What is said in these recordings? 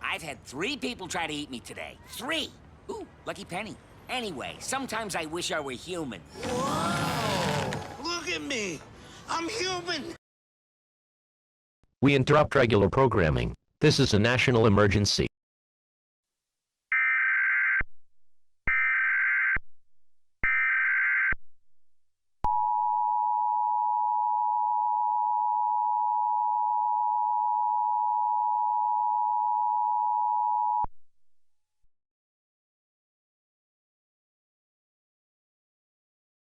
I've had 3 people try to eat me today. 3! Ooh, lucky penny. Anyway, sometimes I wish I were human. Whoa! Look at me! I'm human! We interrupt regular programming. This is a national emergency.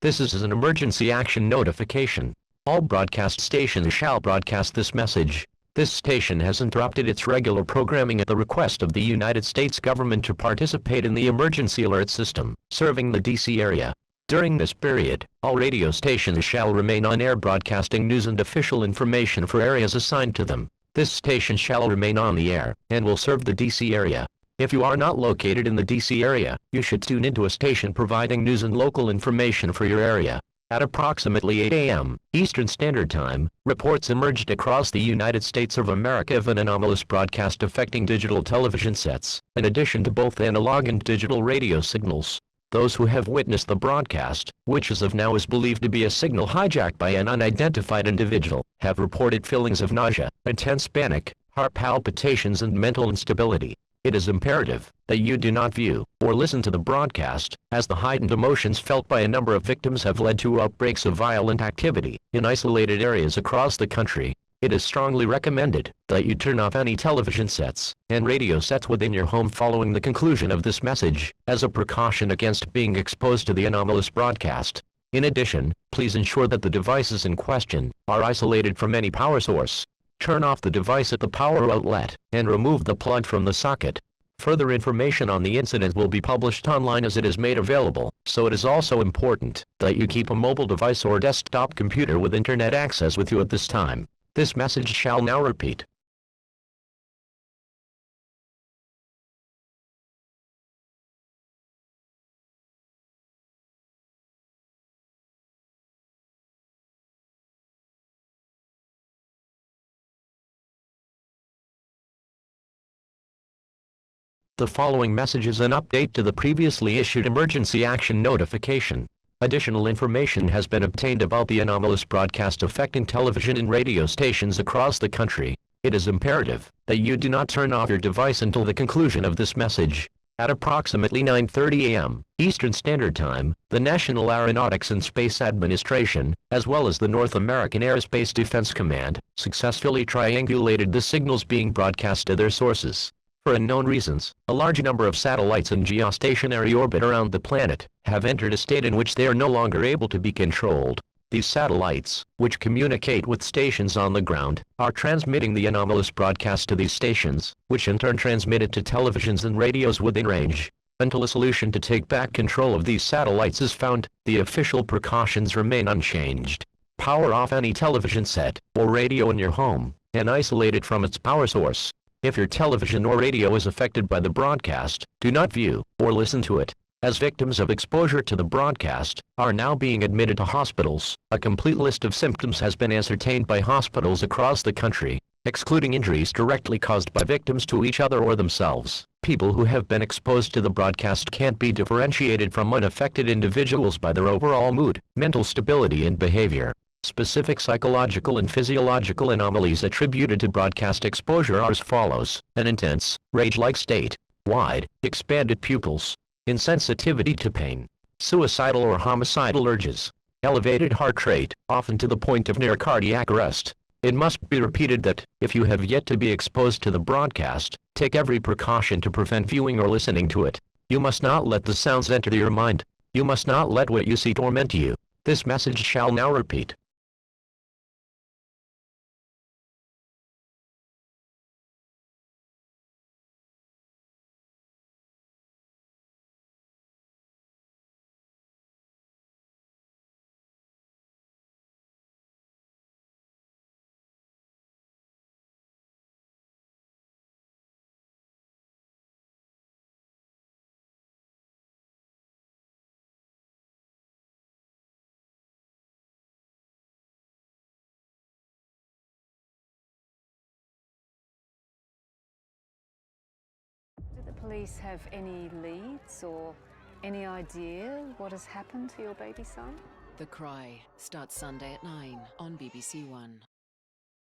This is an emergency action notification. All broadcast stations shall broadcast this message. This station has interrupted its regular programming at the request of the United States government to participate in the emergency alert system, serving the D.C. area. During this period, all radio stations shall remain on air broadcasting news and official information for areas assigned to them. This station shall remain on the air, and will serve the D.C. area. If you are not located in the D.C. area, you should tune into a station providing news and local information for your area. At approximately 8 a.m. Eastern Standard Time, reports emerged across the United States of America of an anomalous broadcast affecting digital television sets, in addition to both analog and digital radio signals. Those who have witnessed the broadcast, which as of now is believed to be a signal hijacked by an unidentified individual, have reported feelings of nausea, intense panic, heart palpitations and mental instability. It is imperative that you do not view or listen to the broadcast, as the heightened emotions felt by a number of victims have led to outbreaks of violent activity in isolated areas across the country. It is strongly recommended that you turn off any television sets and radio sets within your home following the conclusion of this message, as a precaution against being exposed to the anomalous broadcast. In addition, please ensure that the devices in question are isolated from any power source. Turn off the device at the power outlet, and remove the plug from the socket. Further information on the incident will be published online as it is made available, so it is also important that you keep a mobile device or desktop computer with internet access with you at this time. This message shall now repeat. The following message is an update to the previously issued emergency action notification. Additional information has been obtained about the anomalous broadcast affecting television and radio stations across the country. It is imperative that you do not turn off your device until the conclusion of this message. At approximately 9:30 a.m. Eastern Standard Time, the National Aeronautics and Space Administration, as well as the North American Aerospace Defense Command, successfully triangulated the signals being broadcast to their sources. For unknown reasons, a large number of satellites in geostationary orbit around the planet have entered a state in which they are no longer able to be controlled. These satellites, which communicate with stations on the ground, are transmitting the anomalous broadcast to these stations, which in turn transmit it to televisions and radios within range. Until a solution to take back control of these satellites is found, the official precautions remain unchanged. Power off any television set or radio in your home, and isolate it from its power source. If your television or radio is affected by the broadcast, do not view or listen to it. As victims of exposure to the broadcast are now being admitted to hospitals, a complete list of symptoms has been ascertained by hospitals across the country, excluding injuries directly caused by victims to each other or themselves. People who have been exposed to the broadcast can't be differentiated from unaffected individuals by their overall mood, mental stability and behavior. Specific psychological and physiological anomalies attributed to broadcast exposure are as follows: an intense, rage-like state, wide, expanded pupils, insensitivity to pain, suicidal or homicidal urges, elevated heart rate, often to the point of near cardiac arrest. It must be repeated that, if you have yet to be exposed to the broadcast, take every precaution to prevent viewing or listening to it. You must not let the sounds enter your mind. You must not let what you see torment you. This message shall now repeat. police have any leads or any idea what has happened to your baby son? The Cry starts Sunday at 9 on BBC One.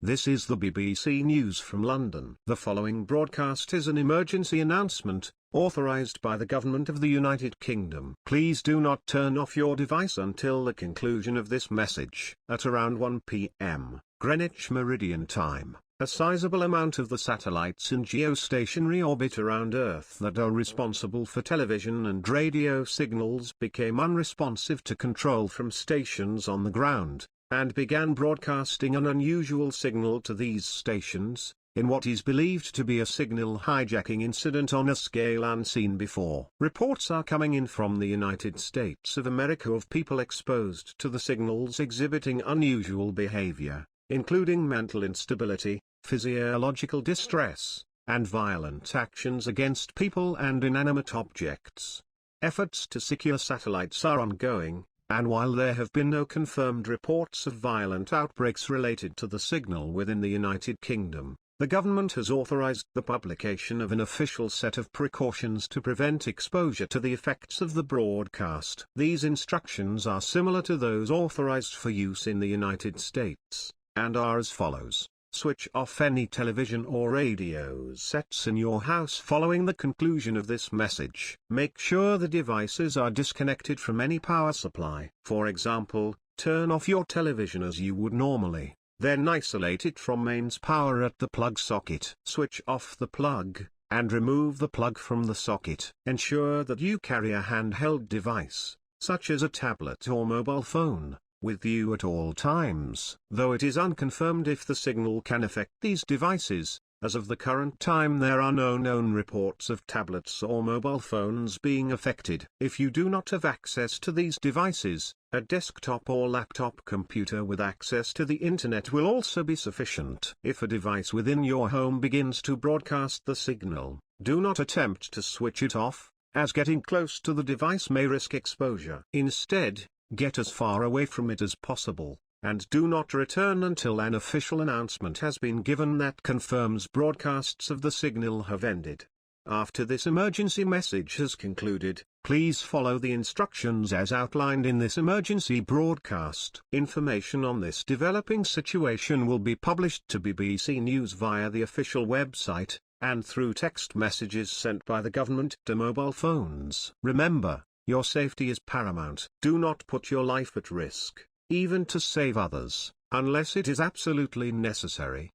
This is the BBC News from London. The following broadcast is an emergency announcement, authorised by the Government of the United Kingdom. Please do not turn off your device until the conclusion of this message. At around 1 p.m. Greenwich Meridian Time, a sizable amount of the satellites in geostationary orbit around Earth that are responsible for television and radio signals became unresponsive to control from stations on the ground, and began broadcasting an unusual signal to these stations, in what is believed to be a signal hijacking incident on a scale unseen before. Reports are coming in from the United States of America of people exposed to the signals exhibiting unusual behavior, including mental instability, physiological distress, and violent actions against people and inanimate objects. Efforts to secure satellites are ongoing, and while there have been no confirmed reports of violent outbreaks related to the signal within the United Kingdom, the government has authorized the publication of an official set of precautions to prevent exposure to the effects of the broadcast. These instructions are similar to those authorized for use in the United States, and are as follows. Switch off any television or radio sets in your house following the conclusion of this message. Make sure the devices are disconnected from any power supply. For example, turn off your television as you would normally, then isolate it from mains power at the plug socket. Switch off the plug, and remove the plug from the socket. Ensure that you carry a handheld device, such as a tablet or mobile phone, with you at all times. Though it is unconfirmed if the signal can affect these devices, as of the current time there are no known reports of tablets or mobile phones being affected. If you do not have access to these devices, a desktop or laptop computer with access to the internet will also be sufficient. If a device within your home begins to broadcast the signal, do not attempt to switch it off, as getting close to the device may risk exposure. Instead, get as far away from it as possible, and do not return until an official announcement has been given that confirms broadcasts of the signal have ended. After this emergency message has concluded, please follow the instructions as outlined in this emergency broadcast. Information on this developing situation will be published to BBC News via the official website, and through text messages sent by the government to mobile phones. Remember, your safety is paramount. Do not put your life at risk, even to save others, unless it is absolutely necessary.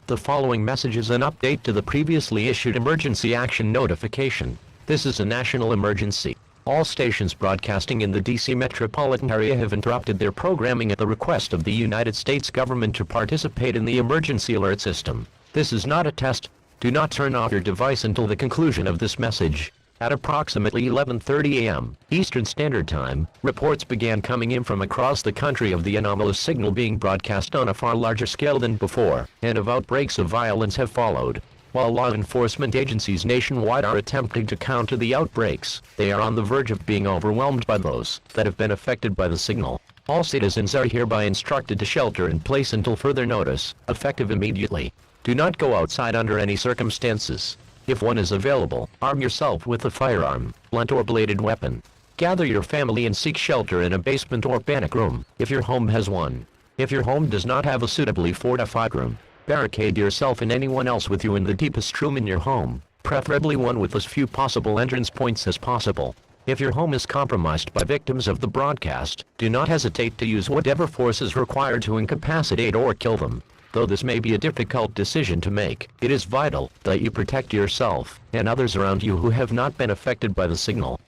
The following message is an update to the previously issued emergency action notification. This is a national emergency. All stations broadcasting in the DC metropolitan area have interrupted their programming at the request of the United States government to participate in the emergency alert system. This is not a test. Do not turn off your device until the conclusion of this message. At approximately 11:30 a.m. Eastern Standard Time, reports began coming in from across the country of the anomalous signal being broadcast on a far larger scale than before, and of outbreaks of violence have followed. While law enforcement agencies nationwide are attempting to counter the outbreaks, they are on the verge of being overwhelmed by those that have been affected by the signal. All citizens are hereby instructed to shelter in place until further notice, effective immediately. Do not go outside under any circumstances. If one is available, arm yourself with a firearm, blunt or bladed weapon. Gather your family and seek shelter in a basement or panic room, if your home has one. If your home does not have a suitably fortified room, barricade yourself and anyone else with you in the deepest room in your home, preferably one with as few possible entrance points as possible. If your home is compromised by victims of the broadcast, do not hesitate to use whatever force is required to incapacitate or kill them. Though this may be a difficult decision to make, it is vital that you protect yourself and others around you who have not been affected by the signal.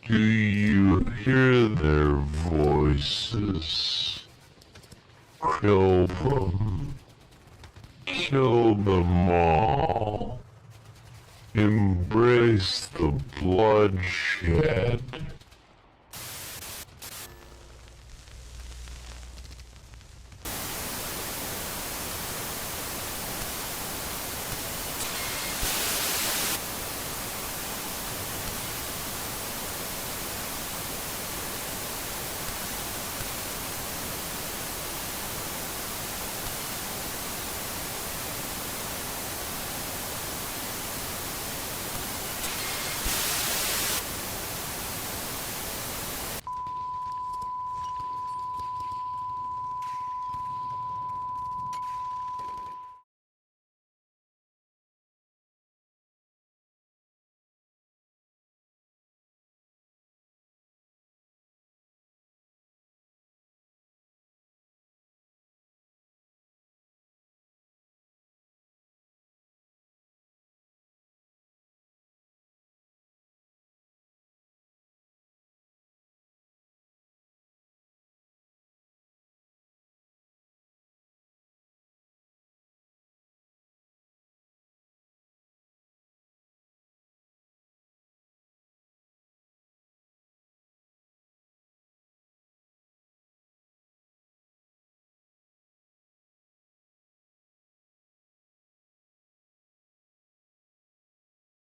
Do you hear their voices? Kill them. Kill them all. Embrace the bloodshed.